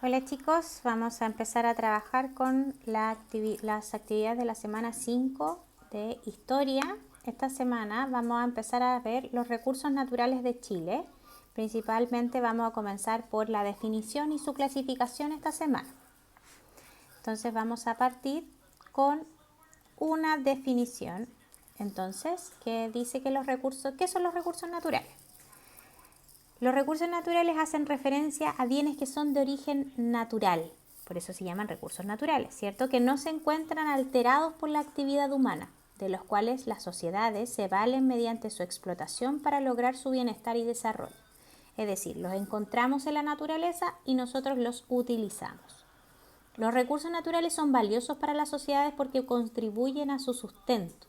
Hola chicos, vamos a empezar a trabajar con las actividades de la semana 5 de Historia. Esta semana vamos a empezar a ver los recursos naturales de Chile. Principalmente vamos a comenzar por la definición y su clasificación esta semana. Entonces vamos a partir con una definición. Entonces, que dice que ¿qué son los recursos naturales? Los recursos naturales hacen referencia a bienes que son de origen natural, por eso se llaman recursos naturales, ¿cierto? Que no se encuentran alterados por la actividad humana, de los cuales las sociedades se valen mediante su explotación para lograr su bienestar y desarrollo. Es decir, los encontramos en la naturaleza y nosotros los utilizamos. Los recursos naturales son valiosos para las sociedades porque contribuyen a su sustento.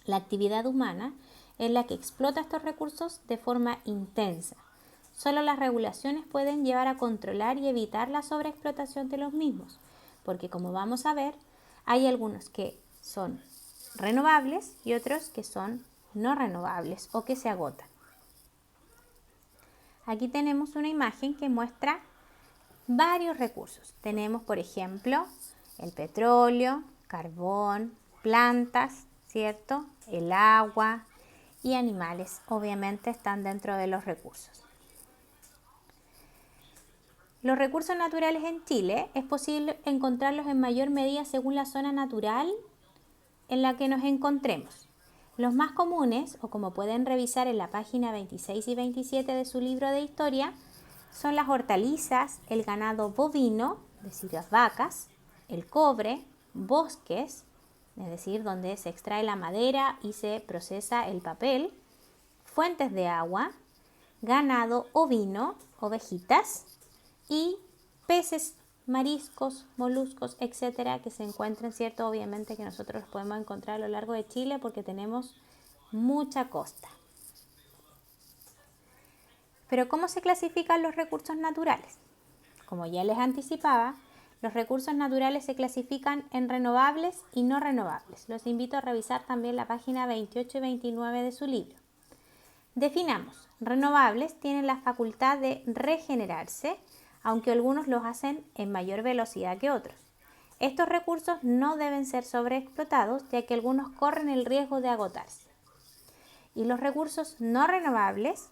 La actividad humana es la que explota estos recursos de forma intensa. Solo las regulaciones pueden llevar a controlar y evitar la sobreexplotación de los mismos, porque como vamos a ver, hay algunos que son renovables y otros que son no renovables o que se agotan. Aquí tenemos una imagen que muestra varios recursos. Tenemos, por ejemplo, el petróleo, carbón, plantas, ¿cierto? El agua y animales, obviamente, están dentro de los recursos. Los recursos naturales en Chile es posible encontrarlos en mayor medida según la zona natural en la que nos encontremos. Los más comunes, o como pueden revisar en la página 26 y 27 de su libro de historia, son las hortalizas, el ganado bovino, es decir, las vacas, el cobre, bosques, es decir, donde se extrae la madera y se procesa el papel, fuentes de agua, ganado ovino, ovejitas, y peces, mariscos, moluscos, etcétera, que se encuentran, ¿cierto? Obviamente que nosotros los podemos encontrar a lo largo de Chile porque tenemos mucha costa. Pero ¿cómo se clasifican los recursos naturales? Como ya les anticipaba, los recursos naturales se clasifican en renovables y no renovables. Los invito a revisar también la página 28 y 29 de su libro. Definamos. Renovables tienen la facultad de regenerarse, aunque algunos los hacen en mayor velocidad que otros. Estos recursos no deben ser sobreexplotados, ya que algunos corren el riesgo de agotarse. Y los recursos no renovables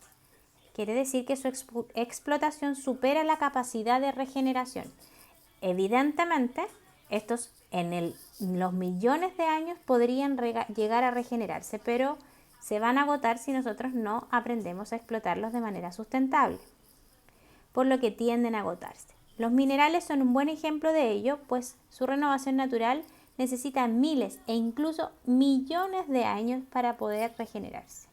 quiere decir que su explotación supera la capacidad de regeneración. Evidentemente, estos en los millones de años podrían llegar a regenerarse, pero se van a agotar si nosotros no aprendemos a explotarlos de manera sustentable, por lo que tienden a agotarse. Los minerales son un buen ejemplo de ello, pues su renovación natural necesita miles e incluso millones de años para poder regenerarse.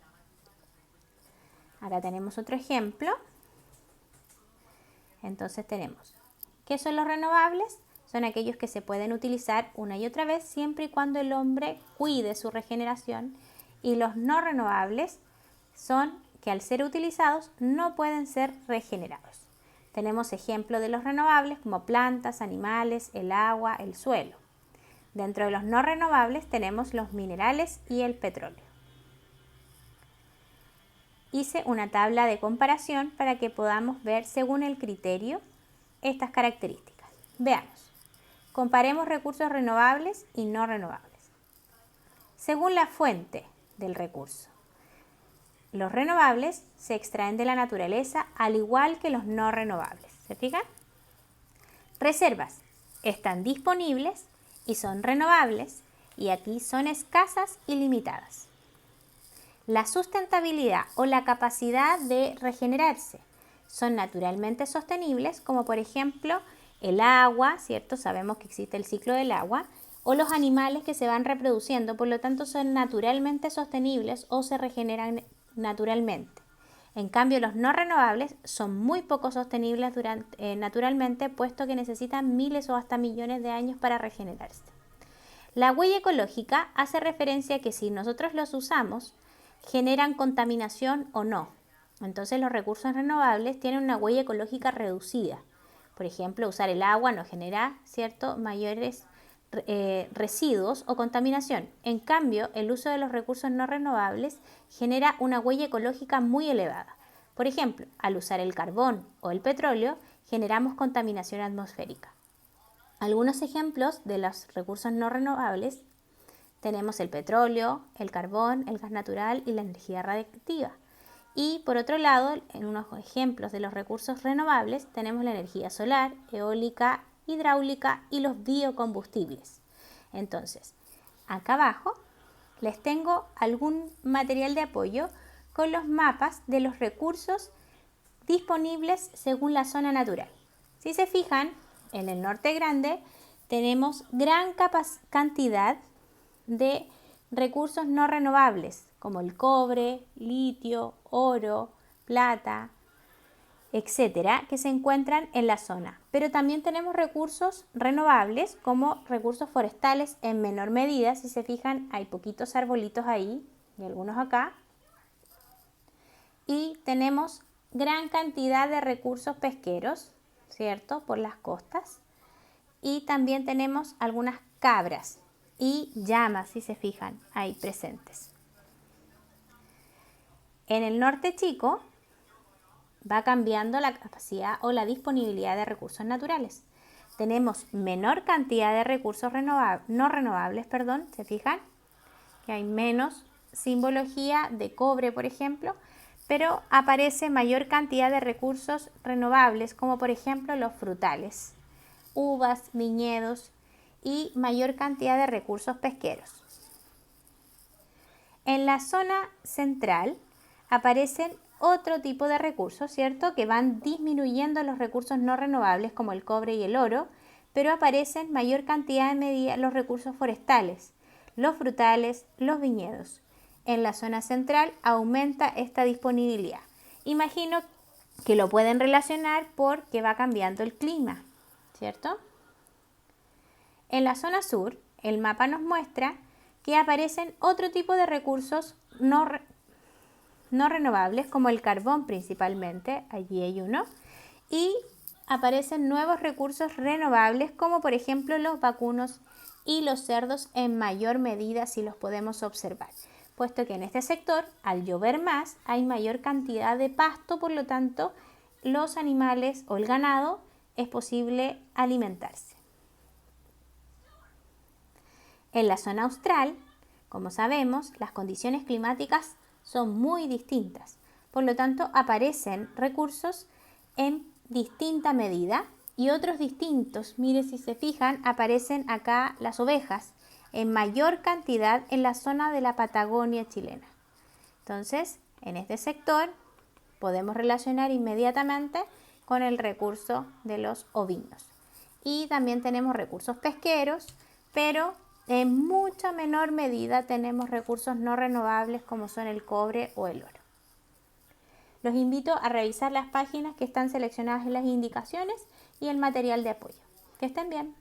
Acá tenemos otro ejemplo. Entonces tenemos, ¿qué son los renovables? Son aquellos que se pueden utilizar una y otra vez siempre y cuando el hombre cuide su regeneración, y los no renovables son que al ser utilizados no pueden ser regenerados. Tenemos ejemplos de los renovables como plantas, animales, el agua, el suelo. Dentro de los no renovables tenemos los minerales y el petróleo. Hice una tabla de comparación para que podamos ver según el criterio estas características. Veamos. Comparemos recursos renovables y no renovables. Según la fuente del recurso. Los renovables se extraen de la naturaleza al igual que los no renovables. ¿Se fijan? Reservas están disponibles y son renovables, y aquí son escasas y limitadas. La sustentabilidad o la capacidad de regenerarse son naturalmente sostenibles, como por ejemplo el agua, ¿cierto? Sabemos que existe el ciclo del agua, o los animales que se van reproduciendo, por lo tanto son naturalmente sostenibles o se regeneran naturalmente. En cambio, los no renovables son muy poco sostenibles naturalmente, puesto que necesitan miles o hasta millones de años para regenerarse. La huella ecológica hace referencia a que si nosotros los usamos, generan contaminación o no. Entonces los recursos renovables tienen una huella ecológica reducida. Por ejemplo, usar el agua no genera, ¿cierto?, mayores residuos o contaminación. En cambio, el uso de los recursos no renovables genera una huella ecológica muy elevada. Por ejemplo, al usar el carbón o el petróleo, generamos contaminación atmosférica. Algunos ejemplos de los recursos no renovables tenemos el petróleo, el carbón, el gas natural y la energía radiactiva. Y por otro lado, en unos ejemplos de los recursos renovables tenemos la energía solar, eólica, hidráulica y los biocombustibles. Entonces, acá abajo les tengo algún material de apoyo con los mapas de los recursos disponibles según la zona natural. Si se fijan, en el norte grande tenemos gran cantidad de recursos no renovables, como el cobre, litio, oro, plata, etcétera, que se encuentran en la zona. Pero también tenemos recursos renovables, como recursos forestales en menor medida. Si se fijan, hay poquitos arbolitos ahí y algunos acá. Y tenemos gran cantidad de recursos pesqueros, ¿cierto?, por las costas. Y también tenemos algunas cabras y llamas, si se fijan, ahí presentes. En el norte chico va cambiando la capacidad o la disponibilidad de recursos naturales. Tenemos menor cantidad de recursos no renovables, se fijan que hay menos simbología de cobre, por ejemplo, pero aparece mayor cantidad de recursos renovables, como por ejemplo los frutales, uvas, viñedos y mayor cantidad de recursos pesqueros. En la zona central aparecen otro tipo de recursos, ¿cierto?, que van disminuyendo los recursos no renovables como el cobre y el oro, pero aparecen mayor cantidad de medida los recursos forestales, los frutales, los viñedos. En la zona central aumenta esta disponibilidad. Imagino que lo pueden relacionar porque va cambiando el clima, ¿cierto? En la zona sur, el mapa nos muestra que aparecen otro tipo de recursos no renovables, como el carbón principalmente, allí hay uno, y aparecen nuevos recursos renovables, como por ejemplo los vacunos y los cerdos en mayor medida, si los podemos observar, puesto que en este sector, al llover más, hay mayor cantidad de pasto, por lo tanto, los animales o el ganado es posible alimentarse. En la zona austral, como sabemos, las condiciones climáticas son muy distintas, por lo tanto aparecen recursos en distinta medida y otros distintos. Mire, si se fijan, aparecen acá las ovejas en mayor cantidad en la zona de la Patagonia chilena. Entonces, en este sector podemos relacionar inmediatamente con el recurso de los ovinos. Y también tenemos recursos pesqueros, pero en mucha menor medida tenemos recursos no renovables como son el cobre o el oro. Los invito a revisar las páginas que están seleccionadas en las indicaciones y el material de apoyo. Que estén bien.